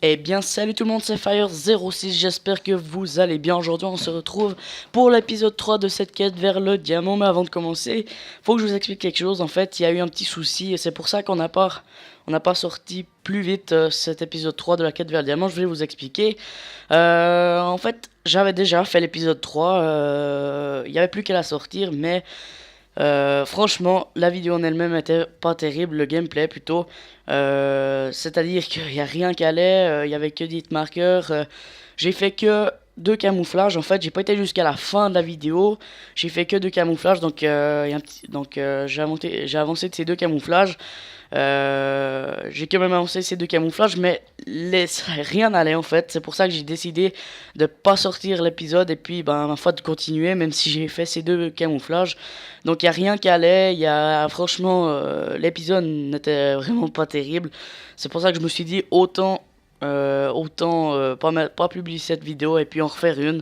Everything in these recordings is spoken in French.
Eh bien salut tout le monde, c'est Fire06, j'espère que vous allez bien. Aujourd'hui on se retrouve pour l'épisode 3 de cette quête vers le diamant. Mais avant de commencer, faut que je vous explique quelque chose. En fait, il y a eu un petit souci et c'est pour ça qu'on n'a pas sorti plus vite cet épisode 3 de la quête vers le diamant. Je vais vous expliquer. En fait, j'avais déjà fait l'épisode 3, il n'y avait plus qu'à la sortir, mais franchement, la vidéo en elle-même était pas terrible, le gameplay plutôt. C'est-à-dire qu'il n'y a rien qui allait, il y avait que des marqueurs. J'ai fait que deux camouflages. En fait, j'ai pas été jusqu'à la fin de la vidéo. J'ai fait que deux camouflages, donc, j'ai avancé de ces deux camouflages. J'ai quand même avancé ces deux camouflages, mais rien n'allait en fait. C'est pour ça que j'ai décidé de pas sortir l'épisode et puis ma foi de continuer, même si j'ai fait ces deux camouflages. Donc il y a rien qui allait. Franchement, l'épisode n'était vraiment pas terrible. C'est pour ça que je me suis dit autant pas publier cette vidéo et puis en refaire une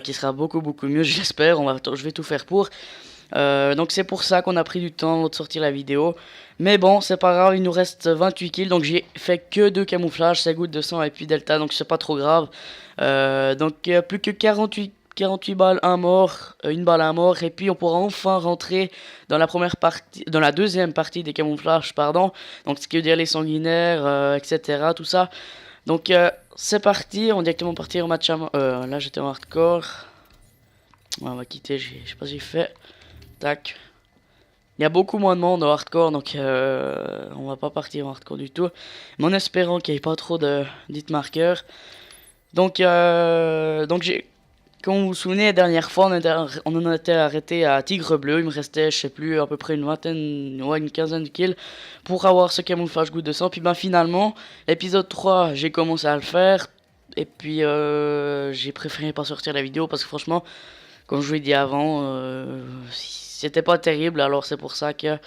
qui sera beaucoup mieux, j'espère. Je vais tout faire pour. Donc c'est pour ça qu'on a pris du temps de sortir la vidéo. Mais bon, c'est pas grave, il nous reste 28 kills. Donc j'ai fait que deux camouflages, 5 gouttes de sang et puis Delta. Donc c'est pas trop grave. Plus que 48 balles, un mort, une balle à mort. Et puis on pourra enfin rentrer dans la deuxième partie des camouflages, pardon. Donc ce qui veut dire les sanguinaires, etc. Tout ça. Donc c'est parti, on va directement partir en match là j'étais en hardcore. Ouais, on va quitter, je sais pas si j'ai fait. Tac. Il y a beaucoup moins de monde en hardcore, donc on va pas partir en hardcore du tout. Mais en espérant qu'il n'y ait pas trop de hit marqueurs. Donc comme vous vous souvenez, la dernière fois, on en était arrêté à Tigre Bleu. Il me restait, je sais plus, à peu près une quinzaine de kills pour avoir ce camouflage goutte de sang. Puis finalement, l'épisode 3, j'ai commencé à le faire. Et puis j'ai préféré pas sortir la vidéo parce que franchement, comme je vous l'ai dit avant, c'était pas terrible. Alors c'est pour ça que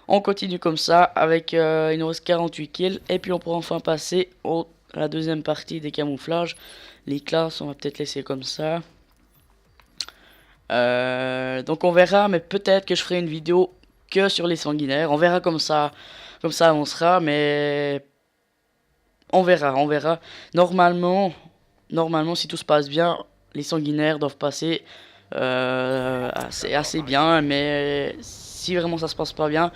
on continue comme ça avec il nous reste 48 kills. Et puis on pourra enfin passer à la deuxième partie des camouflages. Les classes, on va peut-être laisser comme ça. Donc on verra, mais peut-être que je ferai une vidéo que sur les sanguinaires. On verra comme ça on sera, mais on verra. Normalement, si tout se passe bien, les sanguinaires doivent passer assez bien, mais si vraiment ça se passe pas bien,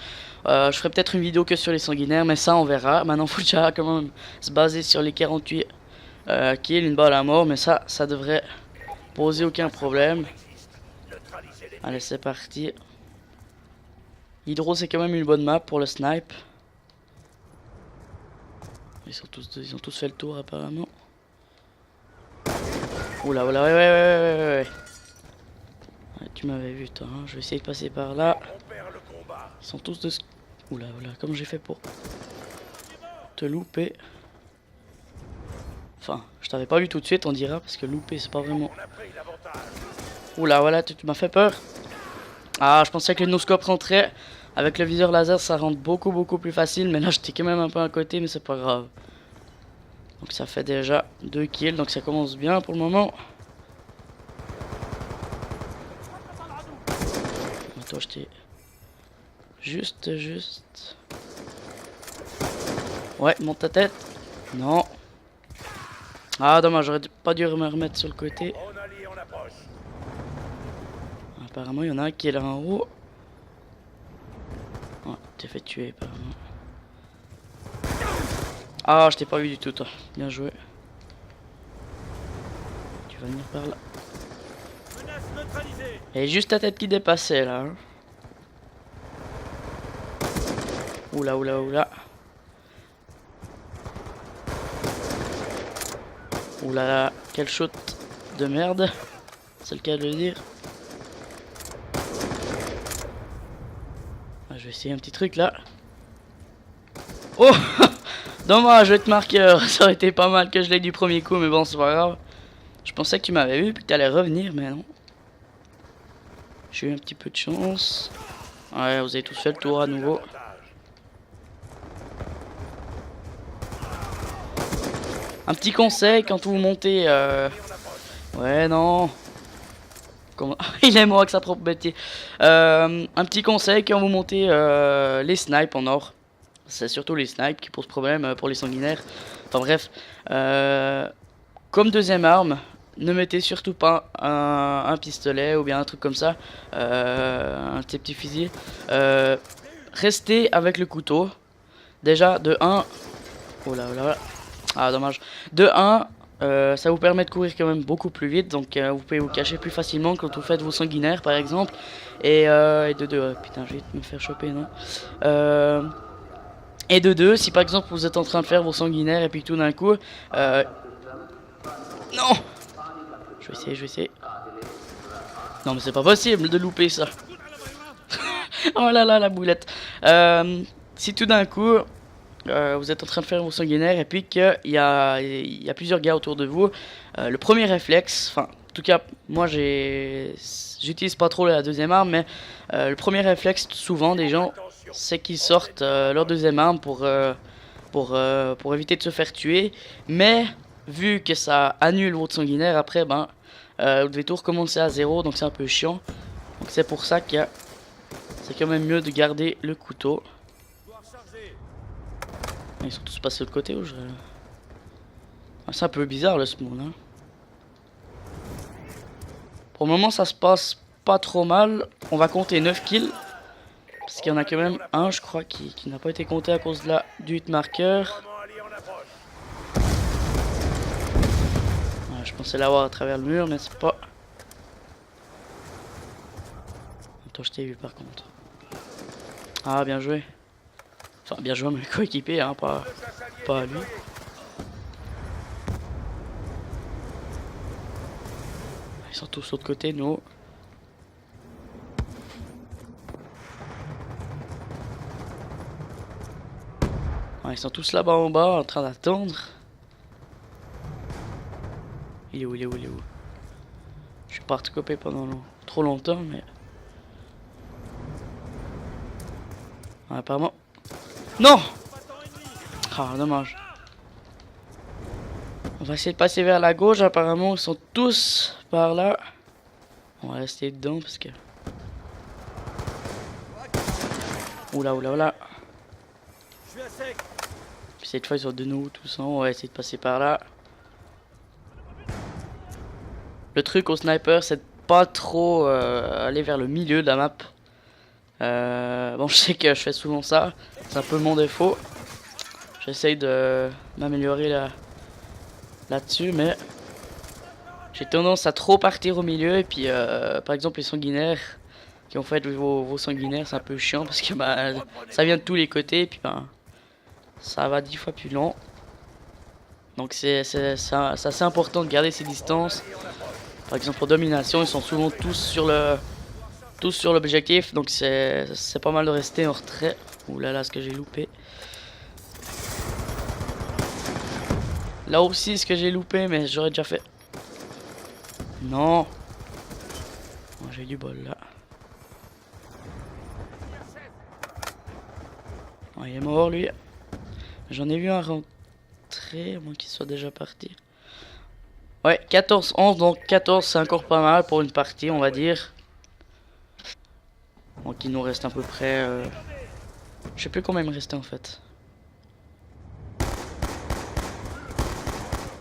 je ferai peut-être une vidéo que sur les sanguinaires, mais ça on verra. Maintenant faut déjà quand même se baser sur les 48 kills, une balle à mort, mais ça devrait poser aucun problème. Allez, c'est parti. Hydro, c'est quand même une bonne map pour le snipe. Ils ont tous fait le tour apparemment. Oula, ouais. Ouais, tu m'avais vu toi, hein. Je vais essayer de passer par là. Ils sont tous de... Oula, comment j'ai fait pour te louper? Enfin, je t'avais pas vu tout de suite, on dira, parce que louper, c'est pas vraiment... Oula, voilà, tu m'as fait peur. Ah, je pensais que le no-scope rentrait. Avec le viseur laser, ça rentre beaucoup plus facile. Mais là, j'étais quand même un peu à côté, mais c'est pas grave. Donc ça fait déjà 2 kills, donc ça commence bien pour le moment. Toi, je t'ai... Juste... Ouais, monte ta tête. Non. Ah, dommage, j'aurais pas dû me remettre sur le côté. Apparemment, il y en a un qui est là en haut. Ouais, t'es fait tuer, apparemment. Ah, je t'ai pas vu du tout, toi. Bien joué. Tu vas venir par là. Et juste ta tête qui dépassait, là. Hein. Oula. Oula, quel shoot de merde. C'est le cas de le dire. Ah, je vais essayer un petit truc, là. Oh. Dommage, je vais te marqueur. Ça aurait été pas mal que je l'ai du premier coup, mais bon, c'est pas grave. Je pensais que tu m'avais vu puis que tu allais revenir, mais non. J'ai eu un petit peu de chance. Ouais, vous avez tous fait le tour à nouveau. Un petit conseil quand vous montez... Ouais, non. Comment... Il est mort avec sa propre bêtise. Un petit conseil quand vous montez les snipes en or. C'est surtout les snipes qui posent problème pour les sanguinaires. Enfin bref, comme deuxième arme, ne mettez surtout pas un pistolet ou bien un truc comme ça, un petit fusil. Restez avec le couteau. Déjà de 1, oh là là, ah dommage. De 1, ça vous permet de courir quand même beaucoup plus vite, donc vous pouvez vous cacher plus facilement quand vous faites vos sanguinaires par exemple. Et de 2, putain je vais me faire choper non. Et de 2, si par exemple vous êtes en train de faire vos sanguinaires et puis tout d'un coup... non, je vais essayer. Non mais c'est pas possible de louper ça. Oh là là la boulette. Si tout d'un coup vous êtes en train de faire vos sanguinaires et puis qu'il y a plusieurs gars autour de vous, le premier réflexe, enfin en tout cas moi j'utilise pas trop la deuxième arme, mais le premier réflexe souvent des gens c'est qu'ils sortent leur deuxième arme pour éviter de se faire tuer, mais vu que ça annule votre sanguinaire après ben vous devez tout recommencer à zéro, donc c'est un peu chiant. Donc c'est pour ça que c'est quand même mieux de garder le couteau. Ils sont tous passés de l'autre côté ou je... Ah, c'est un peu bizarre le spawn hein. Pour le moment ça se passe pas trop mal. On va compter 9 kills. Parce qu'il y en a quand même un je crois qui n'a pas été compté à cause de du hit marker. Ouais, je pensais l'avoir à travers le mur mais c'est pas... Attends je t'ai vu par contre. Ah bien joué. Enfin bien joué à mes coéquipiers hein, pas à lui. Ils sont tous de l'autre côté, nous. Ouais, ils sont tous là-bas en bas, en train d'attendre. Il est où, il est où, il est où? Je suis parti copier pendant trop longtemps, mais... Ouais, apparemment... Non! Ah, dommage. On va essayer de passer vers la gauche, apparemment ils sont tous par là. On va rester dedans parce que... Oula, oula, oula. Puis cette fois ils sont de nous tous en haut, on va essayer de passer par là. Le truc au sniper c'est de pas trop aller vers le milieu de la map. Bon je sais que je fais souvent ça, c'est un peu mon défaut. J'essaye de m'améliorer là-dessus, mais j'ai tendance à trop partir au milieu. Et puis par exemple les sanguinaires qui ont fait vos sanguinaires, c'est un peu chiant parce que bah, ça vient de tous les côtés et puis bah, ça va 10 fois plus lent. Donc c'est assez important de garder ces distances. Par exemple en domination ils sont souvent tous sur l'objectif, donc c'est pas mal de rester en retrait. Ouh là là, ce que j'ai loupé. Là aussi ce que j'ai loupé, mais j'aurais déjà fait. Non. Oh, j'ai du bol là. Oh, il est mort lui. J'en ai vu un rentrer, à moins qu'il soit déjà parti. Ouais, 14-11, donc 14 c'est encore pas mal pour une partie on va dire. Donc il nous reste à peu près... Je sais plus combien il me restait en fait.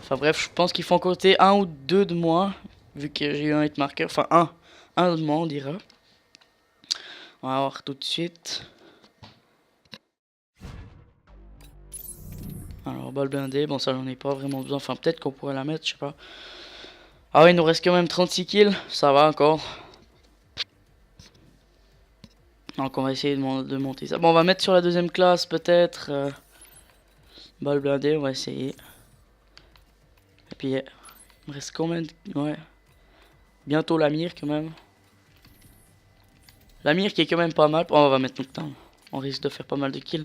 Enfin bref, je pense qu'il faut en compter un ou deux de moins. Vu que j'ai eu un hit marker. Enfin un de moins on dira. On va voir tout de suite. Alors balle blindée, bon ça j'en ai pas vraiment besoin. Enfin peut-être qu'on pourrait la mettre, je sais pas. Ah ouais, il nous reste quand même 36 kills. Ça va encore. Donc on va essayer de monter ça. Bon on va mettre sur la deuxième classe peut-être. Balle blindée, on va essayer. Et puis il me reste combien de... Ouais. Bientôt la mire quand même. La mire qui est quand même pas mal. Oh, on va mettre notre temps. On risque de faire pas mal de kills.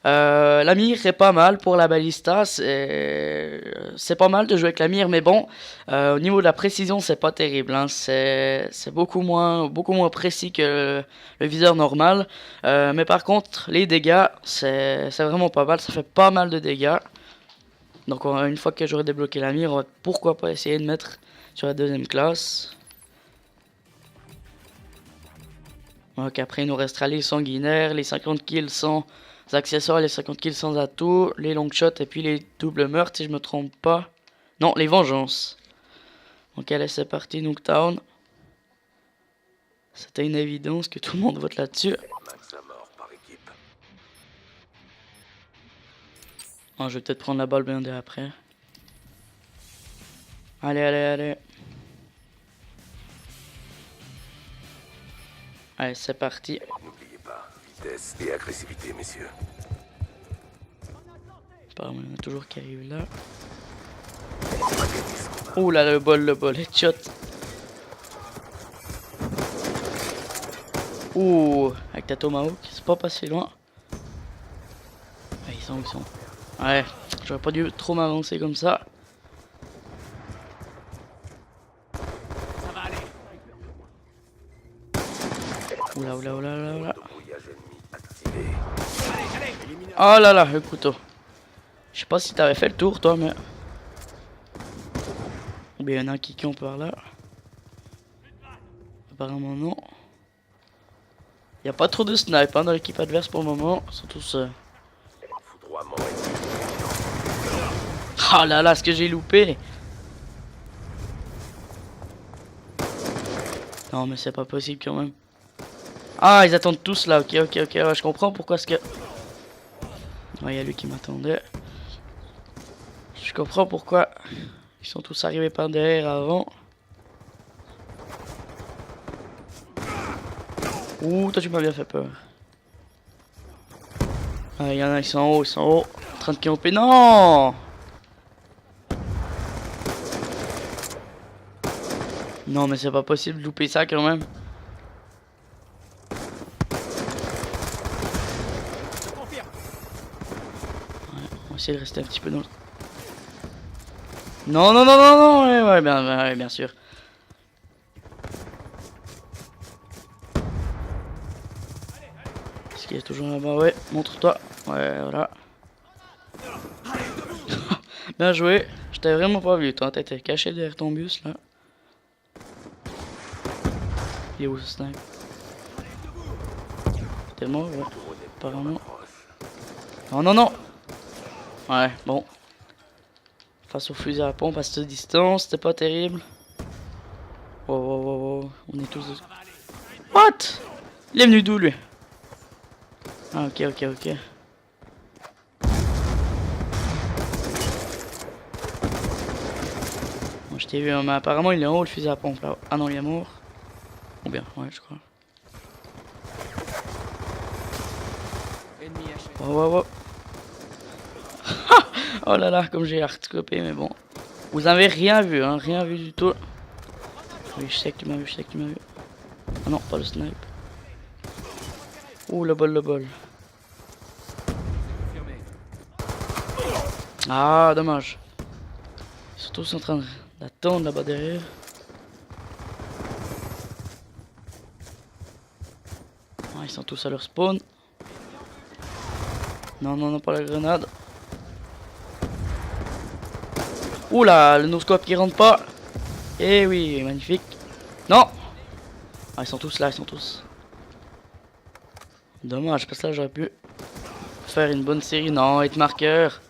La mire est pas mal pour la balista. C'est pas mal de jouer avec la mire. Mais bon, au niveau de la précision, c'est pas terrible. Hein. C'est beaucoup moins précis que le viseur normal. Mais par contre, les dégâts, c'est vraiment pas mal. Ça fait pas mal de dégâts. Donc une fois que j'aurai débloqué la mire, on va pourquoi pas essayer de mettre sur la deuxième classe. Donc après il nous restera les sanguinaires, les 50 kills sans les accessoires, les 50 kills sans atout, les long shots et puis les doubles meurtres si je me trompe pas. Non, les vengeances. Donc allez, c'est parti, Nuketown. C'était une évidence que tout le monde vote là-dessus. Oh, je vais peut-être prendre la balle blindée après. Allez, allez, allez. Allez, c'est parti. N'oubliez pas, vitesse et agressivité, messieurs. Apparemment, il y en a toujours qui arrivent là. Ouh là, le bol, headshot. Ouh, avec ta tomahawk, c'est pas passé loin. Ah, ils sont où ils sont? Ouais, j'aurais pas dû trop m'avancer comme ça. Ça va aller. Oula, oula, oula, oula, oula. Brouillage ennemi activé. Oh là là, le couteau. Je sais pas si t'avais fait le tour, toi, mais... Ou bien il y en a qui ont par là. Apparemment, non. Il n'y a pas trop de snipe hein, dans l'équipe adverse pour le moment. Ils sont tous... Foudroiement ennemi. Oh là là, ce que j'ai loupé. Non, mais c'est pas possible quand même. Ah, ils attendent tous là. Ok, ok, ok. Ouais, je comprends pourquoi est-ce que... Ouais, il y a lui qui m'attendait. Je comprends pourquoi ils sont tous arrivés par derrière avant. Ouh, toi tu m'as bien fait peur. Ah, il y en a, ils sont en haut, en train de camper. Non! Non, mais c'est pas possible de louper ça quand même. Je confirme. Ouais, on va essayer de rester un petit peu dans le... Non, non, non, non, non, ouais, bien sûr. Est-ce qu'il est toujours là-bas? Ouais, montre-toi. Ouais, voilà. Bien joué. Je t'avais vraiment pas vu, toi. T'étais caché derrière ton bus, là. Il est où ce snipe? T'es mort, ouais. Apparemment. Non, non, non. Ouais, bon. Face au fusil à pompe à cette distance, c'était pas terrible. Oh, oh, oh, oh. On est tous... What? Il est venu d'où, lui? Ah, ok, ok, ok. Bon, je t'ai vu, hein, mais apparemment il est en haut le fusil à pompe là. Ah non, il est mort. Ou bien, ouais, je crois. Ennemi haché. Oh, oh, oh. Oh là là, comme j'ai hardcopé, mais bon. Vous avez rien vu, hein, rien vu du tout. Oui, je sais que tu m'as vu, je sais que tu m'as vu. Ah non, pas le snipe. Ouh, le bol, le bol. Confirmé. Ah, dommage. Ils sont tous en train d'attendre là-bas derrière. Ah, ils sont tous à leur spawn. Non, non, non, pas la grenade. Oula, le no-scope qui rentre pas. Eh oui, magnifique. Non. Ah, ils sont tous là, ils sont tous. Dommage, parce que là j'aurais pu faire une bonne série. Non, hit marqueur.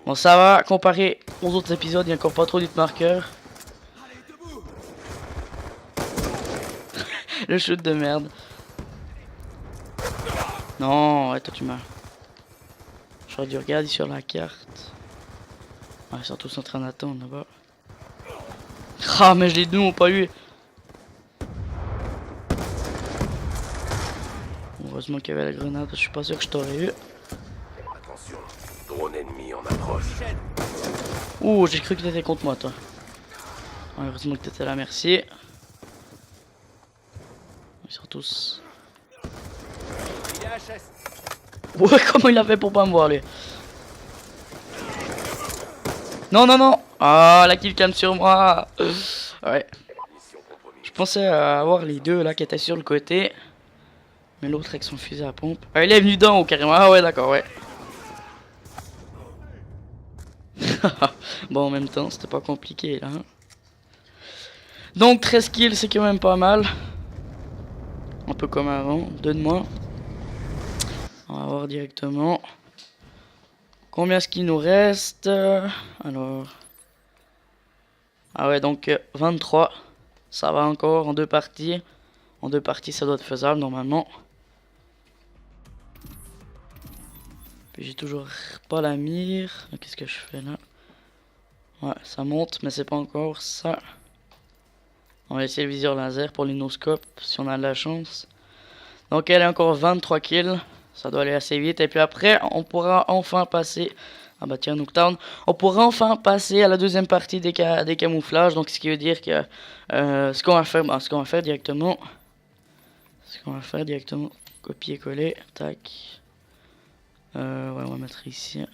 Bon, ça va, comparé aux autres épisodes, il n'y a encore pas trop d'hit marqueur. Le shoot de merde. Non, ouais, toi tu m'as... J'aurais dû regarder sur la carte. Ah, ils sont tous en train d'attendre là-bas. Ah, mais je l'ai nous, pas eu. Heureusement qu'il y avait la grenade, je suis pas sûr que je t'aurais eu. Attention, drone ennemi en approche. Ouh, j'ai cru que t'étais contre moi, toi. Ouais, heureusement que t'étais là, merci. Ils sont tous... Il est HS. Ouais, comment il a fait pour pas me voir, lui? Non, non, non. Ah, la kill cam sur moi. Ouais. Je pensais avoir les deux là qui étaient sur le côté. Mais l'autre avec son fusil à pompe. Ah, il est venu d'en haut carrément. Ah ouais, d'accord, ouais. Bon, en même temps, c'était pas compliqué là. Hein. Donc 13 kills, c'est quand même pas mal. Un peu comme avant, 2 de moins. On va voir directement. Combien est-ce qu'il nous reste? Alors. Ah ouais, donc 23. Ça va encore en 2 parties. En 2 parties, ça doit être faisable normalement. Puis j'ai toujours pas la mire. Qu'est-ce que je fais là? Ouais, ça monte, mais c'est pas encore ça. On va essayer le viseur laser pour l'inoscope, si on a de la chance. Donc elle est encore 23 kills. Ça doit aller assez vite. Et puis après, on pourra enfin passer... Ah bah tiens, Nocturne. On pourra enfin passer à la deuxième partie des camouflages. Donc ce qui veut dire que... ce qu'on va faire, bah, ce qu'on va faire directement... Copier-coller. Tac. Ouais, on va mettre ici.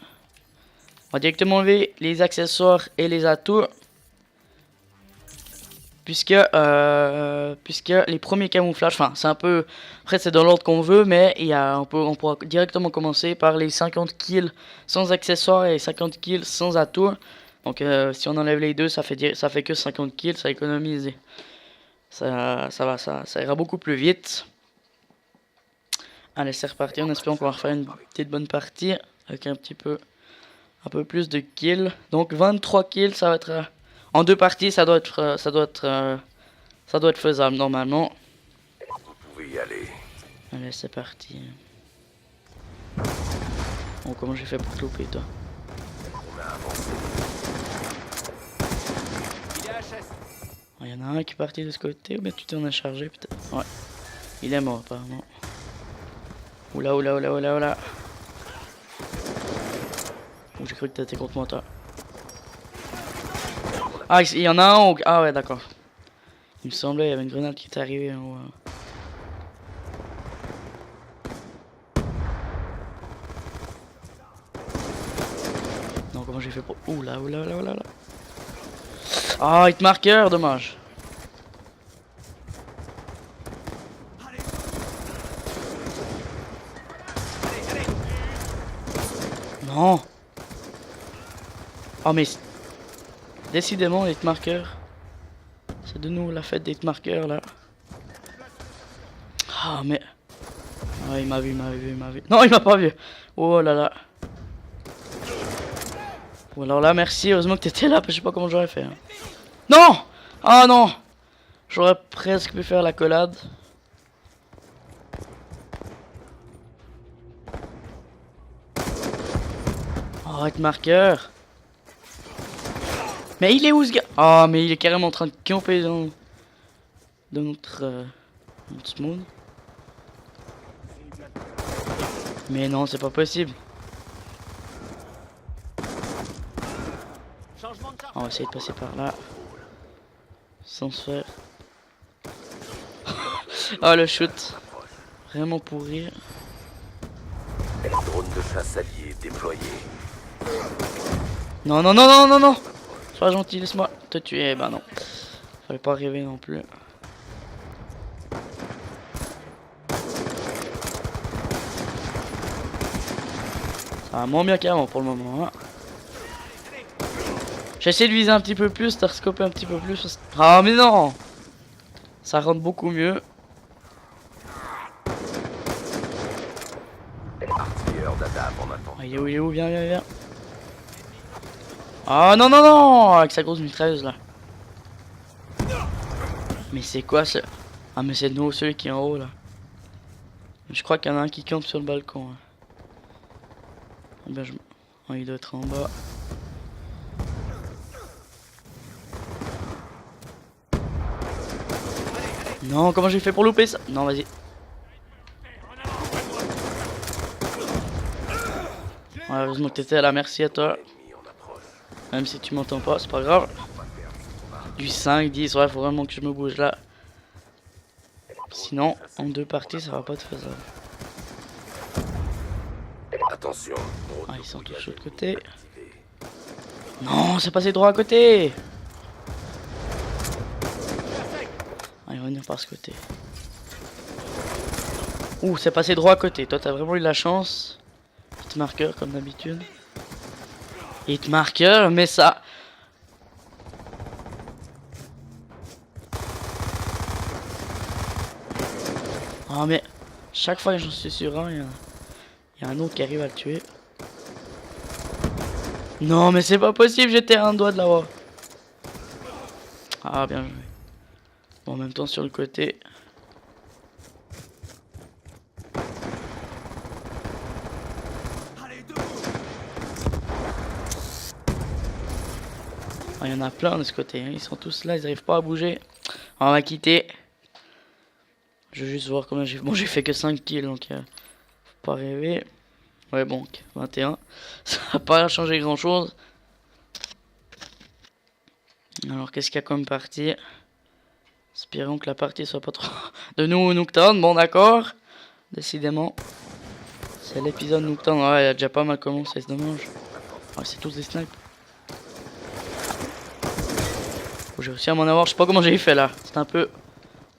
On va directement enlever les accessoires et les atouts. Puisque les premiers camouflages, enfin c'est un peu, après c'est dans l'ordre qu'on veut, mais on pourra directement commencer par les 50 kills sans accessoires et 50 kills sans atouts. Donc si on enlève les deux, ça fait que 50 kills, ça économise. Ça ira beaucoup plus vite. Allez, c'est reparti, on espère qu'on va refaire une petite bonne partie avec un peu plus de kills. Donc 23 kills, ça va être... en 2 parties, ça doit être faisable normalement. Vous pouvez y aller. Allez, c'est parti. Bon, comment j'ai fait pour te louper, toi? On a avancé. Il est HS. Il y en a un qui est parti de ce côté, ou bien tu t'en as chargé peut-être? Ouais. Il est mort apparemment. Oula. Oh, j'ai cru que t'étais contre moi, toi. Ah, il y en a un haut. Ah ouais, d'accord. Il me semblait, il y avait une grenade qui était arrivée en haut. Non, comment j'ai fait pour... Oula. Ah, hit marker, dommage. Non. Oh, mais... décidément, les hit markers. C'est de nous la fête des hit markers, là. Ah, mais... ah, il m'a vu. Non, il m'a pas vu. Oh là là. Ou alors là, merci, heureusement que t'étais là, parce que je sais pas comment j'aurais fait. Hein. Non! Ah non! J'aurais presque pu faire la collade. Oh, arrête marqueur! Mais il est où ce gars? Ah, mais il est carrément en train de camper dans notre smooth. Mais non, c'est pas possible. On va essayer de passer par là. Sans se faire. Oh le shoot. Vraiment pourri. Drone de chasse allié déployé. Non. Sois gentil, laisse-moi te tuer. Eh ben non. Fallait pas rêver non plus. Ça va moins bien qu'avant pour le moment. Hein. J'essaie de viser un petit peu plus, de rescoper un petit peu plus. Ah mais non! Ça rentre beaucoup mieux. Artilleur d'Adam en attente. Ah, il est où? Viens. Ah non! Avec sa grosse mitrailleuse là. Mais c'est quoi ce... Ah mais c'est nous, celui qui est en haut là. Je crois qu'il y en a un qui campe sur le balcon. Hein. Ah, ben, oh, il doit être en bas. Non, comment j'ai fait pour louper ça? Non, vas-y. Ouais, heureusement que t'étais là, merci à toi. Même si tu m'entends pas, c'est pas grave. Du 5, 10, ouais, faut vraiment que je me bouge là. Sinon, en 2 parties, ça va pas être faisable. Attention. Ah, ils sont tous de l'autre côté. Non, c'est passé droit à côté. Ah, il va venir par ce côté. Ouh, c'est passé droit à côté. Toi, t'as vraiment eu de la chance. Hit marker, comme d'habitude. Hit marker, mais ça... Oh, mais... chaque fois que j'en suis sur un, il y a... Il y a un autre qui arrive à le tuer. Non, mais c'est pas possible, j'étais à un doigt de l'avoir. Ah, bien joué. Bon, en même temps, sur le côté. Ah, il y en a plein de ce côté, hein. Ils sont tous là, ils n'arrivent pas à bouger. On va quitter. Je veux juste voir combien j'ai... Bon, j'ai fait que 5 kills, donc faut pas rêver. Ouais, bon, 21. Ça va pas changer grand chose. Alors, qu'est-ce qu'il y a comme partie? Espérons que la partie soit pas trop de nous Nuketown. Bon, d'accord. Décidément. C'est l'épisode Nuketown. Ouais, il a déjà pas mal commencé, c'est dommage. Ouais, c'est tous des snipes. Oh, j'ai réussi à m'en avoir. Je sais pas comment j'ai fait là. C'est un peu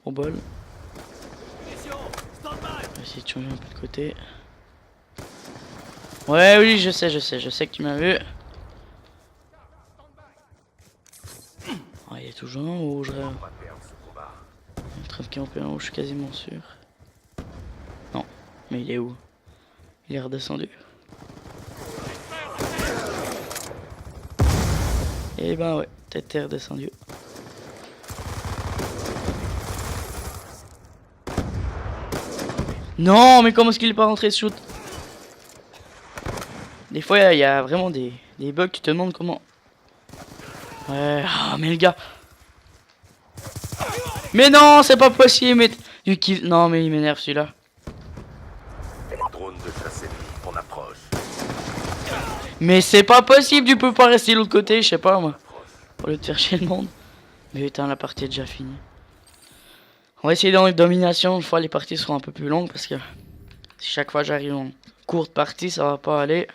au bol. Munitions, stand-by. Je vais essayer de changer un peu de côté. Ouais, oui, je sais que tu m'as vu. Ah, il est toujours en haut, je rêve. On va perdre ce combat. Il est en train de camper en haut, je suis quasiment sûr. Non, mais il est où? Il est redescendu. Et ben ouais, peut-être t'es redescendu. Non, mais comment est-ce qu'il est pas rentré ce shoot? Des fois, il y a vraiment des bugs, tu te demandes comment. Ouais, ah, mais le gars. Mais non, c'est pas possible, mais du kill. Non, mais il m'énerve celui-là. Drone de chasse ennemie en approche. Mais c'est pas possible, tu peux pas rester de l'autre côté, je sais pas moi. Au lieu de faire chier le monde. Mais putain, la partie est déjà finie. On va essayer dans une domination, une fois les parties seront un peu plus longues parce que si chaque fois j'arrive en courte partie, ça va pas aller.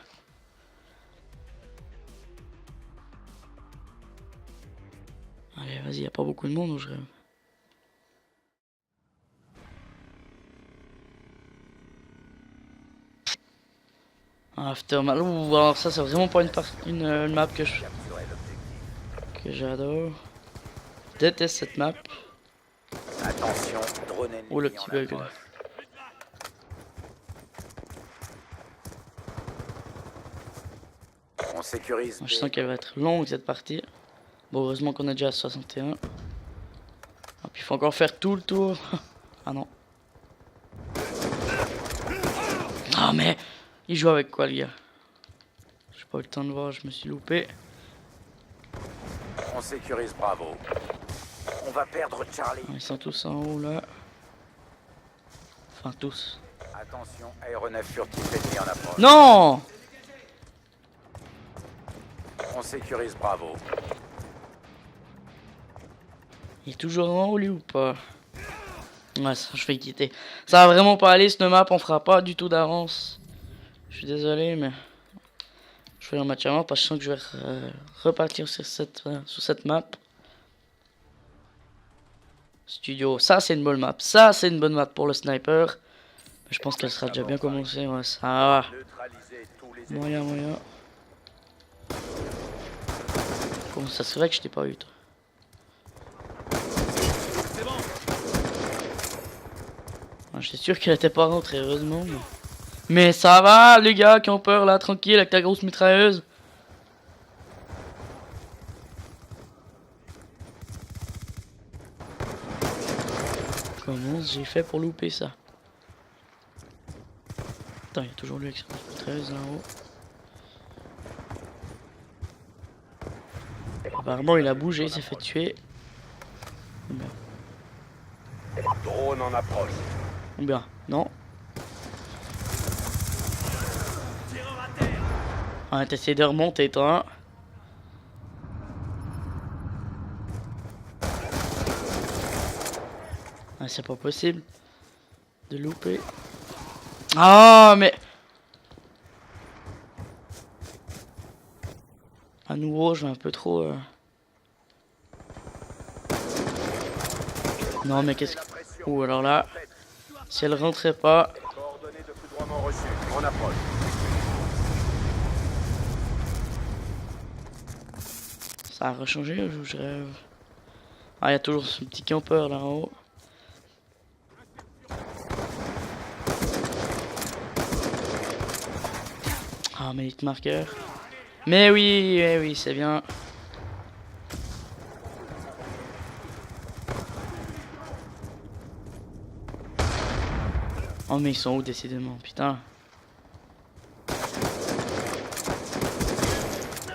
Allez, vas-y, y a pas beaucoup de monde ou je rêve? Aftermath. Ouh, alors ça c'est vraiment pas une map que j'adore. Je déteste cette map. Attention, drone ennemi Oh le en petit bug là. approche. On sécurise. Je sens qu'elle va être longue cette partie. Bon, heureusement qu'on est déjà à 61. Ah, puis il faut encore faire tout le tour. Ah non. Ah mais il joue avec quoi le gars? J'ai pas eu le temps de voir, je me suis loupé. On sécurise Bravo. On va perdre Charlie. Ils sont tous en haut là. Enfin tous. Attention, aéronef furtif ennemi en approche. Non! On sécurise Bravo. Il est toujours en haut lui ou pas? Ouais, ça, je vais quitter. Ça va vraiment pas aller cette map, on fera pas du tout d'avance. Je suis désolé mais... Je fais un match avant parce que je sens que je vais repartir sur cette map. Studio, ça c'est une bonne map. Ça c'est une bonne map pour le sniper. Mais je pense qu'elle sera déjà bien commencée. Ouais, ça va. Neutraliser tous les Moyen, moyen. Comment ça se fait que je t'ai pas eu toi? C'est bon. Je suis sûr qu'elle était pas rentrée, heureusement. Mais ça va, les gars qui ont peur là, tranquille avec ta grosse mitrailleuse. Comment j'ai fait pour louper ça? Attends, il y a toujours lui avec sa grosse mitrailleuse là-haut. Apparemment, il a bougé, il s'est fait tuer. Drone en approche. Ou bien, non. Tireur à terre. Ah, t'essayes de remonter, toi. Ah, c'est pas possible de louper. Ah, mais... À nouveau, je vais un peu trop... Non, mais qu'est-ce que... Ouh, alors là... Si elle rentrait pas... Coordonnées de foudroiement reçues. En approche. Ça a rechangé ou je rêve? Ah, il y a toujours ce petit campeur là en haut. Ah, mais hit marqueur. Mais oui, c'est bien. Oh, mais ils sont où, décidément, putain.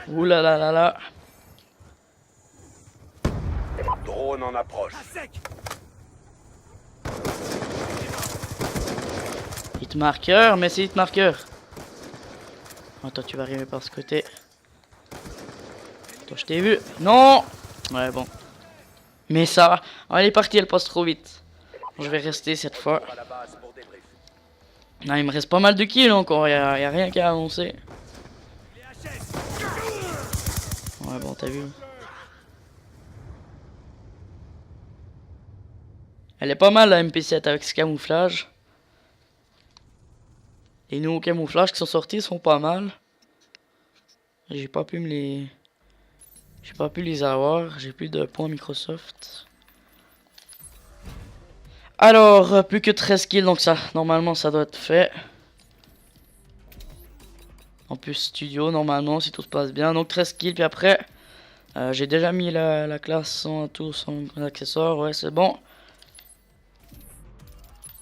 Ouh là là là là. Drone en approche. À sec. Hit marqueur, mais c'est hit marqueur. Oh, toi, tu vas arriver par ce côté. Toi, je t'ai vu. Non. Ouais, bon. Mais ça va. Oh, elle est partie, elle passe trop vite. Je vais rester cette fois. À la base pour débrief. Ah, il me reste pas mal de kills encore. Y a rien qu'à avancer. Les HS. Ouais, bon, t'as vu. Elle est pas mal la MP7 avec ce camouflage. Les nouveaux camouflages qui sont sortis sont pas mal. J'ai pas pu les avoir. J'ai plus de points Microsoft. Alors, plus que 13 kills, donc ça, normalement, ça doit être fait. En plus, studio, normalement, si tout se passe bien. Donc 13 kills, puis après, j'ai déjà mis la classe sans tout, sans accessoires. Ouais, c'est bon.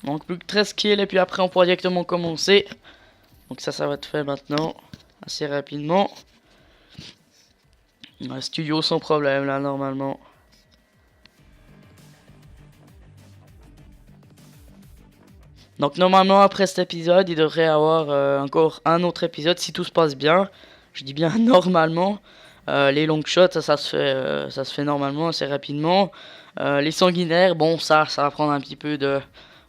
Donc plus que 13 kills, et puis après, on pourra directement commencer. Donc ça va être fait maintenant, assez rapidement. Un studio sans problème, là, normalement. Donc normalement après cet épisode, il devrait y avoir encore un autre épisode si tout se passe bien. Je dis bien normalement. Les long shots, ça se fait normalement assez rapidement. Les sanguinaires, bon ça va prendre un petit peu de...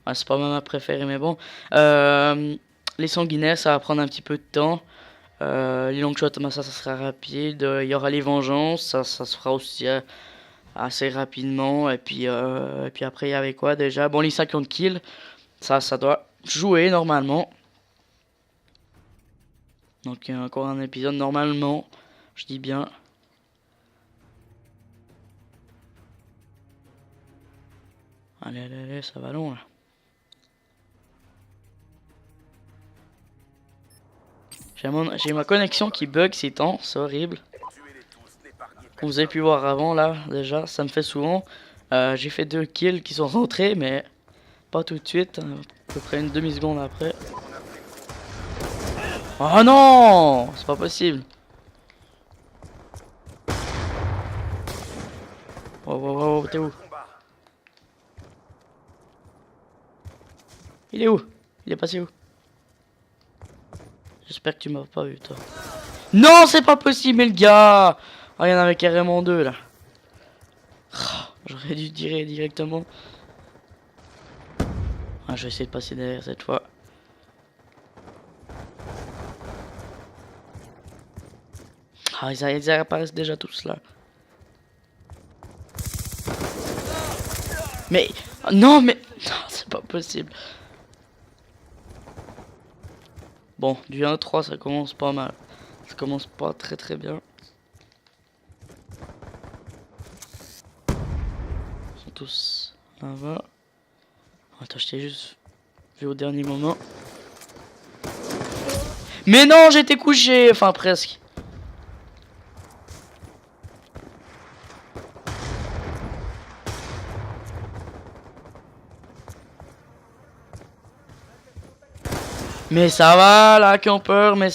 Ouais, c'est pas ma préférée mais bon. Les sanguinaires, ça va prendre un petit peu de temps. Les long shots, ça sera rapide. Il y aura les vengeances, ça se fera aussi assez rapidement. Et puis après il y avait quoi déjà? Bon les 50 kills. Ça doit jouer normalement. Donc il y a encore un épisode normalement. Je dis bien. Allez, ça va long là. J'ai ma connexion qui bug ces temps, c'est horrible. Comme vous avez pu voir avant là, déjà, ça me fait souvent. J'ai fait 2 kills qui sont rentrés, mais... Pas tout de suite, à peu près une demi-seconde après. Oh non! C'est pas possible. Oh, t'es où? Il est où? Il est passé où? J'espère que tu m'as pas vu, toi. Non, c'est pas possible, mais le gars! Oh, il y en avait carrément 2 là. J'aurais dû tirer directement. Ah, je vais essayer de passer derrière cette fois. Ah, ils apparaissent déjà tous là. Mais... Non, mais... Non, c'est pas possible. Bon, du 1-3, ça commence pas mal. Ça commence pas très bien. Ils sont tous là-bas. Attends, je t'ai juste vu au dernier moment. Mais non, j'étais couché. Enfin, presque. Mais ça va, là, camper. Mais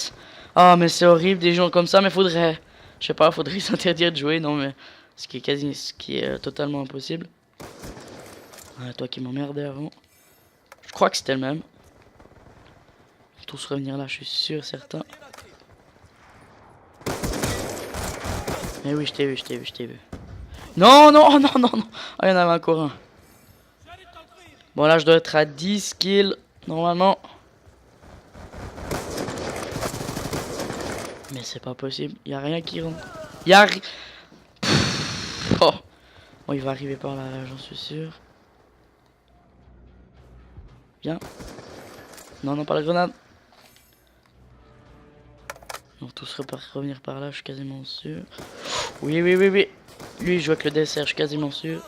ah, mais c'est horrible, des gens comme ça. Mais faudrait... Je sais pas, faudrait s'interdire de jouer. Non, mais... Ce qui est totalement impossible. Ah, toi qui m'emmerdais avant. Je crois que c'était le même. Ils vont tous revenir là, je suis sûr, certain. Mais oui, je t'ai vu. Non. Ah, il y en avait encore un. Bon, là, je dois être à 10 kills, normalement. Mais c'est pas possible, il y a rien qui rentre. Oh. Bon, il va arriver par là, j'en suis sûr. Viens. Non, pas la grenade. Ils vont tous revenir par là, je suis quasiment sûr. Oui. Lui, il joue avec le dessert, je suis quasiment sûr.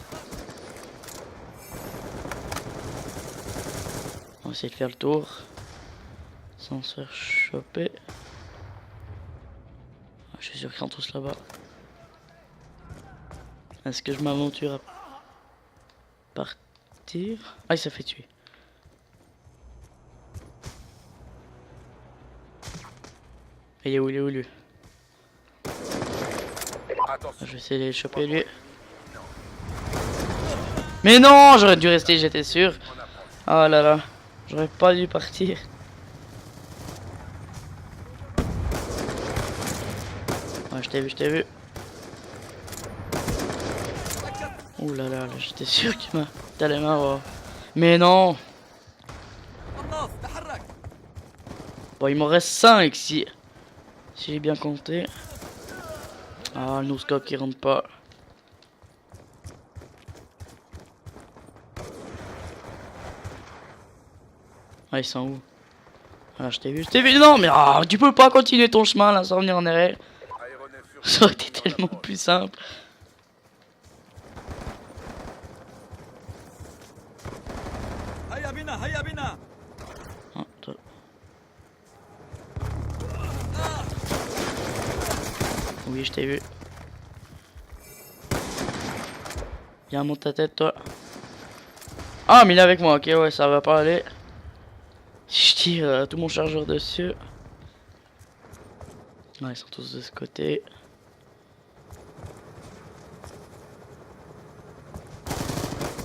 On va essayer de faire le tour. Sans se faire choper. Je suis sûr qu'ils sont tous là-bas. Est-ce que je m'aventure à partir? Ah, il s'est fait tuer. Il est où, lui? Attention. Je vais essayer de le choper lui. Mais non, j'aurais dû rester, j'étais sûr. Oh là là, j'aurais pas dû partir. Ouais, je t'ai vu. Ouh là là, j'étais sûr que t'allais m'avoir. Mais non. Bon, il m'en reste 5 si j'ai bien compté. Ah, le no-scope qui rentre pas. Ah, ils sont où? Ah, je t'ai vu. Non, mais ah, tu peux pas continuer ton chemin là sans revenir en arrière. Ça aurait été tellement plus simple. Ah, toi. Oui, je t'ai vu. Viens, monte ta tête, toi. Ah, mais il est avec moi, ok, ouais, ça va pas aller. Si je tire tout mon chargeur dessus. Ouais, ils sont tous de ce côté.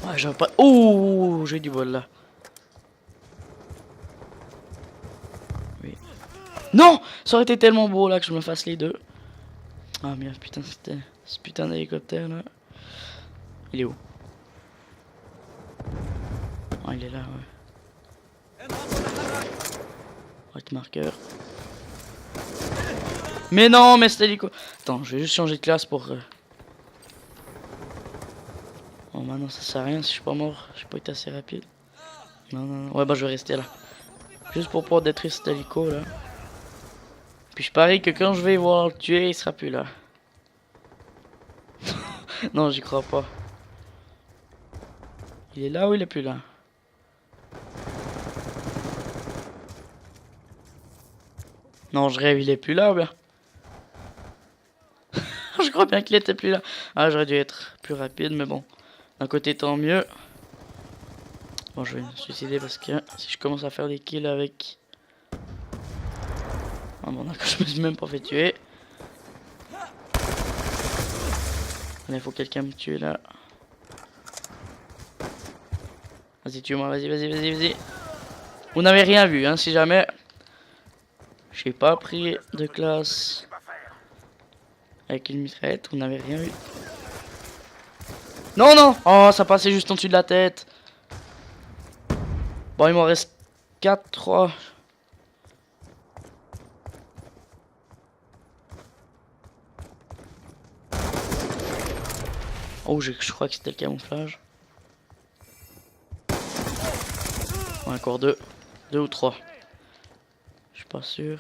Ouais, j'aurais pas. Ouh, j'ai du bol là. Oui. Non, ça aurait été tellement beau là que je me fasse les deux. Ah merde, putain, c'était ce putain d'hélicoptère là. Il est où? Ah, il est là, ouais. Right marqueur. Mais non, mais c'était l'hélico. Attends, je vais juste changer de classe pour. Oh, maintenant ça sert à rien si je suis pas mort. Je pas été assez rapide. Non. Ouais, bah je vais rester là. Juste pour pouvoir détruire cet hélico là. Puis je parie que quand je vais voir le tuer, il sera plus là. Non, j'y crois pas. Il est là ou il est plus là? Non, je rêve, il est plus là ou bien? Je crois bien qu'il était plus là. Ah, j'aurais dû être plus rapide, mais bon. D'un côté, tant mieux. Bon, je vais me suicider parce que si je commence à faire des kills avec... Ah bon, d'accord, je me suis même pas fait tuer. Il faut quelqu'un me tue là. Vas-y, tue-moi, vas-y. Vous n'avez rien vu, hein, si jamais. J'ai pas pris de classe avec une mitraillette, vous n'avez rien vu. Non. Oh, ça passait juste en dessus de la tête. Bon, il m'en reste 4, 3. Oh, je crois que c'était le camouflage. Ouais, encore 2. 2 ou 3. Je suis pas sûr.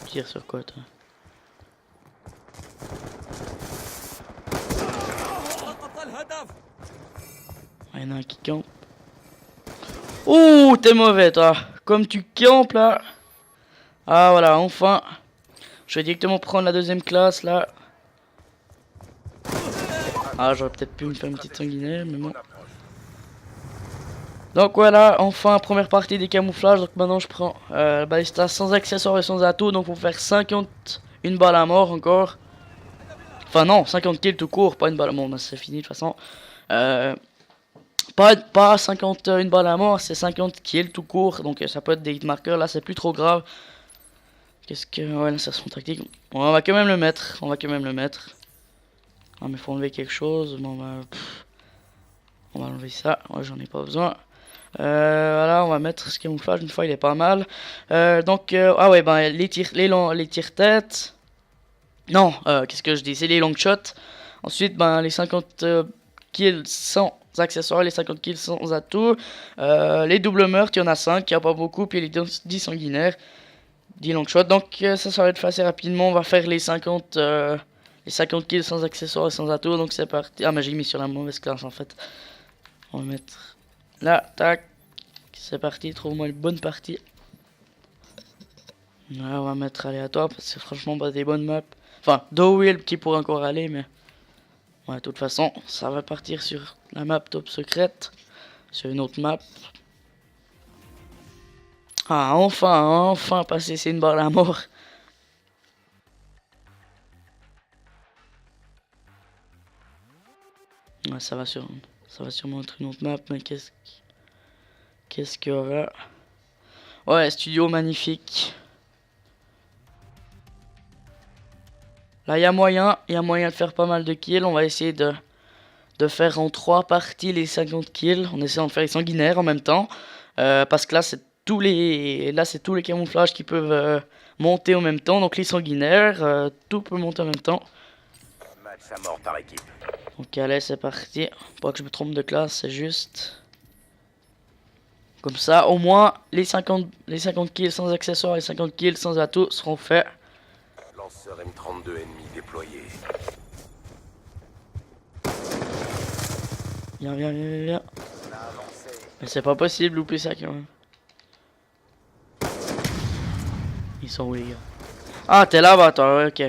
Tire sur quoi, toi? Il y en a un qui campe. Ouh, t'es mauvais, toi. Comme tu campes, là. Ah, voilà, enfin. Je vais directement prendre la deuxième classe, là. Ah, j'aurais peut-être pu me faire une petite sanguinaire, mais bon. Donc voilà, enfin, première partie des camouflages. Donc maintenant, je prends la ballista sans accessoires et sans atout. Donc pour faire 51 balles à mort encore. Enfin non, 50 kills tout court, pas une balle à mort. C'est fini de toute façon. Pas 51 balles à mort, c'est 50 kills tout court. Donc ça peut être des hit markers. Là, c'est plus trop grave. Qu'est-ce que... Ouais, l'insertion tactique. Bon, on va quand même le mettre. Ah, mais faut enlever quelque chose. Bon, bah... On va enlever ça. Ouais, j'en ai pas besoin. Voilà, on va mettre ce camouflage. Une fois, il est pas mal. Ah ouais, ben les tire-têtes. Non, qu'est-ce que je dis? C'est les long shots. Ensuite, ben les 50 kills sans accessoires, les 50 kills sans atout. Les doubles meurtres, il y en a 5, il n'y a pas beaucoup. Puis les 10 sanguinaires, 10 long shots. Donc ça va être fait assez rapidement. On va faire les 50 kills sans accessoires et sans atout. Donc c'est parti. Ah, mais j'ai mis sur la mauvaise classe en fait. On va mettre là, tac. C'est parti, trouve-moi une bonne partie. Ouais, on va mettre aléatoire parce que c'est franchement pas des bonnes maps. Enfin, Dowell qui pourrait encore aller, mais... Ouais, de toute façon, ça va partir sur la map top secrète. Sur une autre map. Ah, enfin passer, c'est une barre à la mort. Ouais, ça va sûrement être une autre map, mais qu'est-ce qu'il y aura? Ouais, studio magnifique. Là, il y a moyen de faire pas mal de kills. On va essayer de faire en 3 parties les 50 kills. On essaie de faire les sanguinaires en même temps. Parce que là, c'est tous les camouflages qui peuvent monter en même temps. Donc les sanguinaires, tout peut monter en même temps. Match à mort par équipe. Donc allez, c'est parti. Pas que je me trompe de classe, c'est juste. Comme ça, au moins, les 50 kills sans accessoires et 50 kills sans atout seront faits. Lanceur M32 ennemi déployé. Viens. On a avancé. Mais c'est pas possible, louper ça quand même. Ils sont où les gars? Ah, t'es là-bas, toi. Ouais, ok.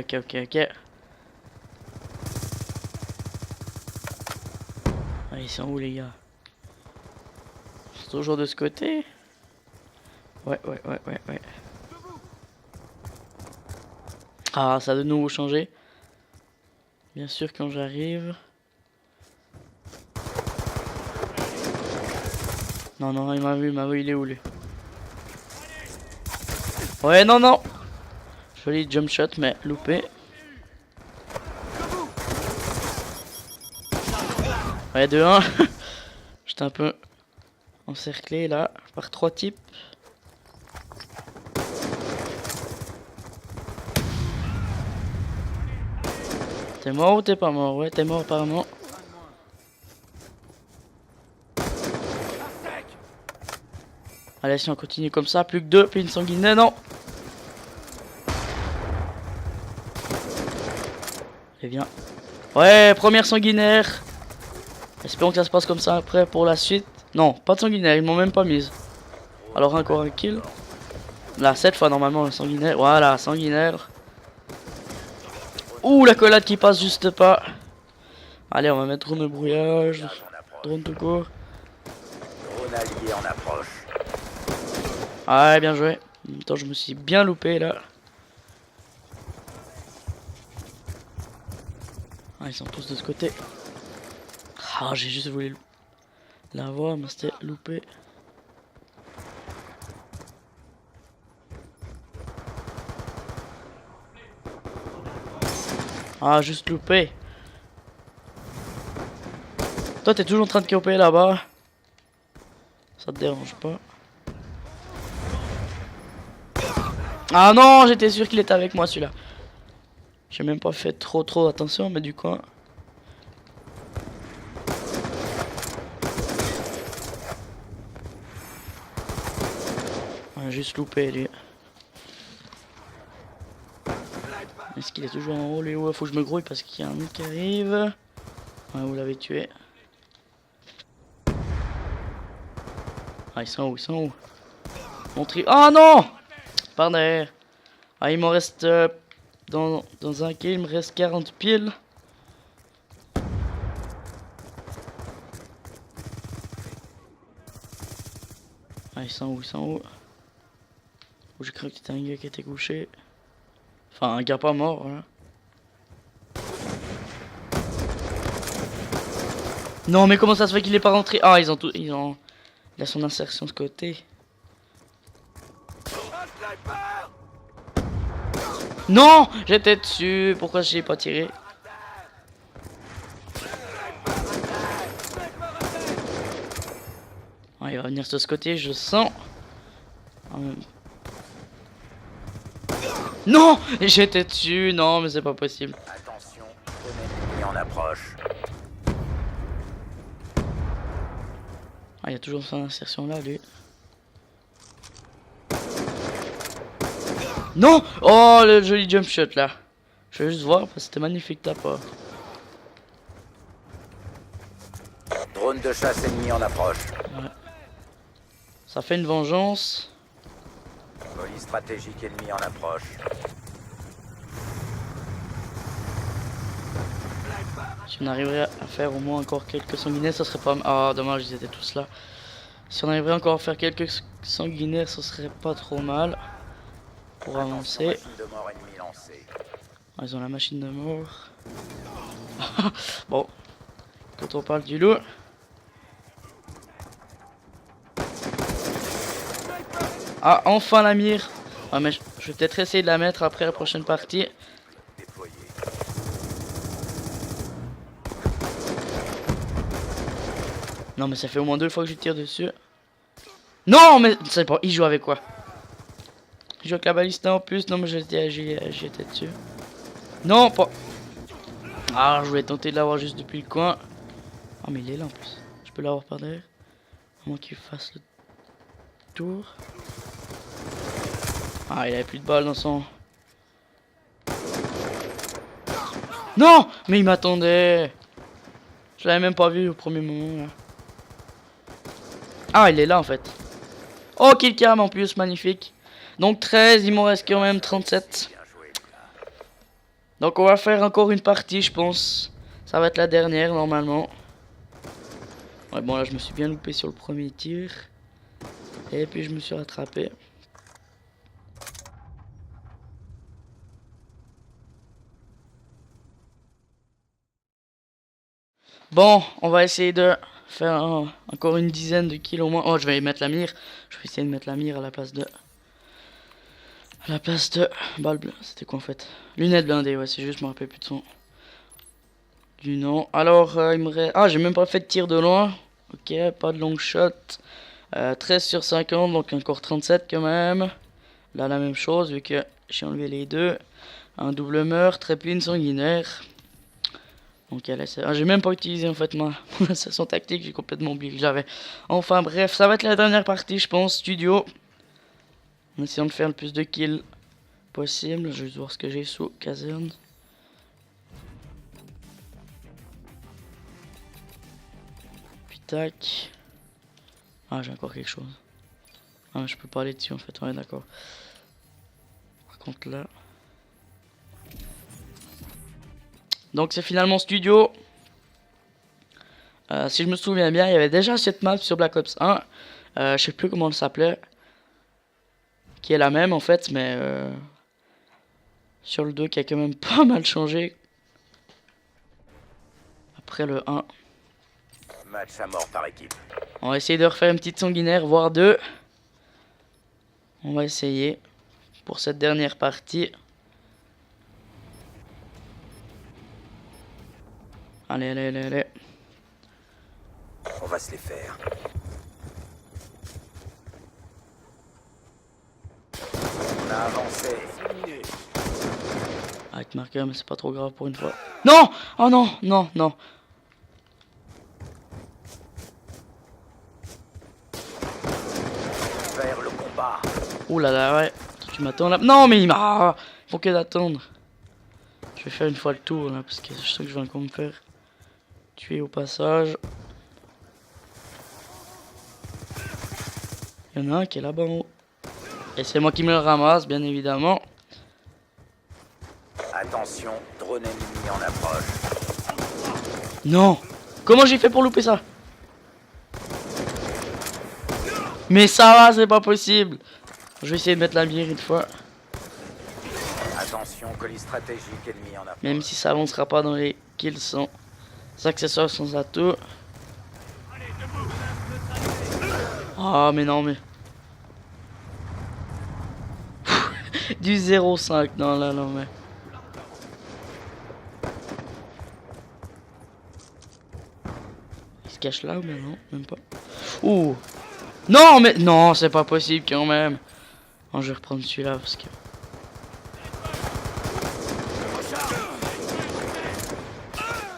Ah, ils sont où les gars? C'est toujours de ce côté? Ouais. Ah, ça a de nouveau changé. Bien sûr, quand j'arrive. Non, il m'a vu, il est où lui? Ouais, non. Joli jump shot, mais loupé. Ouais, 2-1. J'étais un peu encerclé là par 3 types. T'es mort ou t'es pas mort? Ouais, t'es mort apparemment. Allez, si on continue comme ça, plus que 2, puis une sanguinaire, non. Allez, viens. Ouais, première sanguinaire. Espérons que ça se passe comme ça après pour la suite. Non, pas de sanguinaire, ils m'ont même pas mise. Alors encore un kill. Là, cette fois normalement un sanguinaire. Voilà, sanguinaire. Ouh, la collade qui passe juste pas. Allez, on va mettre drone de brouillage. Drone tout court. Drone allié en approche. Ouais, bien joué. En même temps, je me suis bien loupé là. Ah, ils sont tous de ce côté. Ah, j'ai juste voulu la voir, mais c'était loupé. Ah, juste loupé. Toi, t'es toujours en train de camper là-bas. Ça te dérange pas? Ah non, j'étais sûr qu'il était avec moi celui-là. J'ai même pas fait trop attention, mais du coup. Ouais, juste loupé lui. Est-ce qu'il est toujours en haut lui? Ouais, faut que je me grouille parce qu'il y a un mec qui arrive. Ouais, vous l'avez tué. Ah, ils sont où? Montrez. Ah non! Par derrière. Ah, il m'en reste. Dans un kill, il me reste 40 piles. Ah, ils sont où? Oh, j'ai cru que c'était un gars qui était couché. Enfin, un gars pas mort, voilà. Non, mais comment ça se fait qu'il est pas rentré? Ah, ils ont tout. Il a son insertion de ce côté. Non! J'étais dessus. Pourquoi j'ai pas tiré? Ah, il va venir de ce côté, je sens. Ah, non! J'étais dessus. Non, mais c'est pas possible. Attention, drone ennemi en approche. Ah, il y a toujours son insertion là, lui. Non! Oh, le joli jump shot là. Je vais juste voir parce que c'était magnifique ta part. Drone de chasse ennemi en approche. Ouais. Ça fait une vengeance. Police stratégique ennemie en approche. Si on arriverait à faire au moins encore quelques sanguinaires, ça serait pas... Ah, dommage, ils étaient tous là. Si on arriverait encore à faire quelques sanguinaires, ça serait pas trop mal. Pour avancer. Machine de mort ennemie lancée. Ah, ils ont la machine de mort. Bon. Quand on parle du loup. Ah, enfin la mire. Ah, mais je vais peut-être essayer de la mettre après la prochaine partie. Déployé. Non, mais ça fait au moins 2 fois que je tire dessus. Non, mais c'est pas. Il joue avec quoi? Il joue avec la balista en plus. Non, mais j'étais dessus. Non, pas. Ah, je voulais tenter de l'avoir juste depuis le coin. Ah, mais il est là en plus. Je peux l'avoir par derrière. À moins qu'il fasse le tour. Ah, il avait plus de balles dans son... Non! Mais il m'attendait. Je l'avais même pas vu au premier moment là. Ah, il est là en fait. Oh, kill cam en plus, magnifique. Donc 13, il m'en reste quand même 37. Bien joué. Donc on va faire encore une partie, je pense. Ça va être la dernière normalement. Ouais, bon là je me suis bien loupé sur le premier tir. Et puis je me suis rattrapé. Bon, on va essayer de faire encore une dizaine de kills au moins. Oh, je vais mettre la mire. Je vais essayer de mettre la mire à la place de... À la place de... Balle bleue. C'était quoi en fait? Lunettes blindées, ouais, c'est juste, je me rappelle plus de son... Du nom. Alors, il me reste... Ah, j'ai même pas fait de tir de loin. Ok, pas de long shot. 13 sur 50, donc encore 37 quand même. Là, la même chose, vu que j'ai enlevé les deux. Un double meurtre et puis une sanguinaire. Donc elle essaie... Ah, j'ai même pas utilisé en fait ma session tactique, j'ai complètement oublié que j'avais. Enfin bref, ça va être la dernière partie je pense, studio. En essayant de faire le plus de kills possible. Je vais juste voir ce que j'ai sous caserne. Puis tac. Ah, j'ai encore quelque chose. Ah, je peux pas aller dessus en fait, ouais d'accord. Par contre là... Donc c'est finalement studio. Si je me souviens bien, il y avait déjà cette map sur Black Ops 1. Je sais plus comment elle s'appelait. Qui est la même en fait, mais sur le 2 qui a quand même pas mal changé. Après le 1. Match à mort par équipe. On va essayer de refaire une petite sanguinaire, voire deux. On va essayer pour cette dernière partie. Allez, allez, allez, allez. On va se les faire. On a avancé. Avec marqueur, mais c'est pas trop grave pour une fois. Non! Oh non, non, non. Vers le combat. Ouh là là, ouais. Tu m'attends là. Non, mais il m'a... Ah, faut que d'attendre. Je vais faire une fois le tour là, parce que je sais que je vais encore me faire tuer au passage. Il y en a un qui est là-bas en haut. Et c'est moi qui me le ramasse, bien évidemment. Attention, drone ennemi en approche. Non! Comment j'ai fait pour louper ça? Mais ça va, c'est pas possible. Je vais essayer de mettre la mire une fois. Attention, colis stratégique ennemi en approche. Même si ça avancera pas dans les kills sans accessoires, sans atout. Ah, mais non, mais... Du 0,5, non, là, non, mais... Il se cache là ou bien non? Même pas. Ouh! Non, mais... Non, c'est pas possible quand même. Non, je vais reprendre celui-là parce que...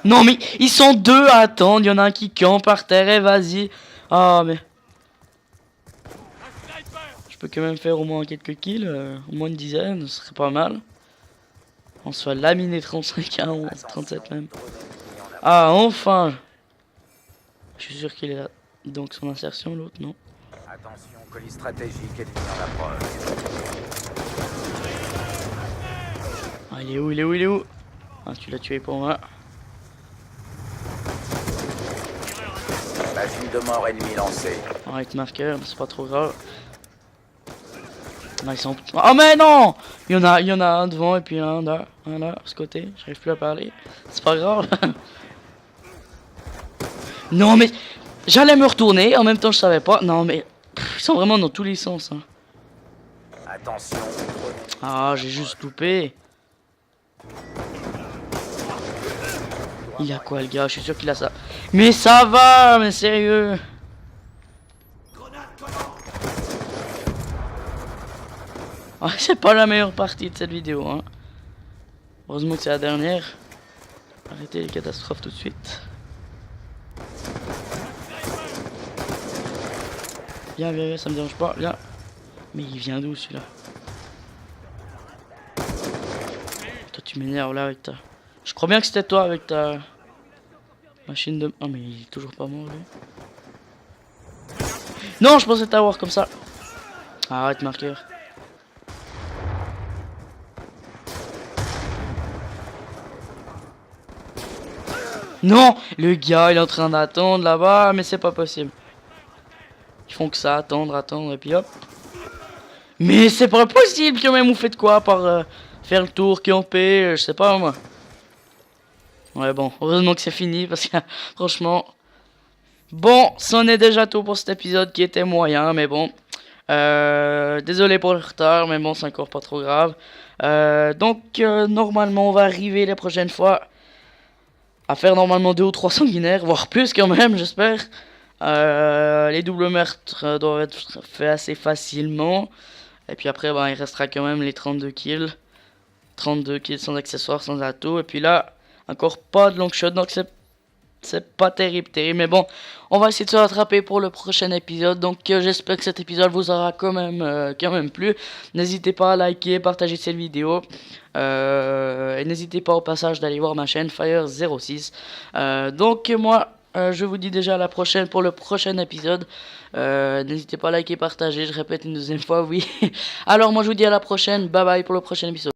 Non, mais ils sont deux à attendre. Il y en a un qui campe par terre et vas-y. Ah, mais... Je peux quand même faire au moins quelques kills. Au moins une dizaine, ce serait pas mal. On se fait laminer 35 à 11, 37 même. Ah, enfin! Je suis sûr qu'il est là. Donc son insertion, l'autre, non. Attention, colis stratégique ennemi en approche. Ah, il est où, il est où, il est où? Ah, tu l'as tué pour moi. Machine de mort ennemie lancée. Arrête marqueur, c'est pas trop grave. Là, ils sont... Oh mais non! Il y en a un devant et puis un là, à ce côté. J'arrive plus à parler. C'est pas grave. Non mais... J'allais me retourner, en même temps je savais pas. Non mais... Ils sont vraiment dans tous les sens. Hein. Attention. Ah, j'ai juste loupé. Il a quoi le gars? Je suis sûr qu'il a ça. Mais ça va, mais sérieux. Ah, c'est pas la meilleure partie de cette vidéo. Hein. Heureusement que c'est la dernière. Arrêtez les catastrophes tout de suite. Viens, viens, viens, ça me dérange pas. Viens. Mais il vient d'où celui-là? Toi, tu m'énerves là avec ta... Je crois bien que c'était toi avec ta... Machine de... Oh mais il est toujours pas mort lui. Non, je pensais t'avoir comme ça. Arrête marqueur. Non, le gars il est en train d'attendre là-bas, mais c'est pas possible. Ils font que ça, attendre, attendre, et puis hop. Mais c'est pas possible quand même, vous faites quoi par faire le tour, camper, je sais pas moi. Ouais bon, heureusement que c'est fini parce que franchement... Bon, c'en est déjà tout pour cet épisode qui était moyen, mais bon. Désolé pour le retard, mais bon, c'est encore pas trop grave. Donc, normalement, on va arriver les prochaines fois à faire normalement 2 ou 3 sanguinaires, voire plus quand même, j'espère. Les doubles meurtres doivent être faits assez facilement. Et puis après, ben, il restera quand même les 32 kills. 32 kills sans accessoires, sans atout. Et puis là, encore pas de long shot, donc c'est pas terrible, mais bon, on va essayer de se rattraper pour le prochain épisode. Donc j'espère que cet épisode vous aura quand même plu. N'hésitez pas à liker, partager cette vidéo. Et n'hésitez pas au passage d'aller voir ma chaîne Fire06. Donc moi, je vous dis déjà à la prochaine pour le prochain épisode. N'hésitez pas à liker, partager, je répète une deuxième fois, oui. Alors moi je vous dis à la prochaine, bye bye pour le prochain épisode.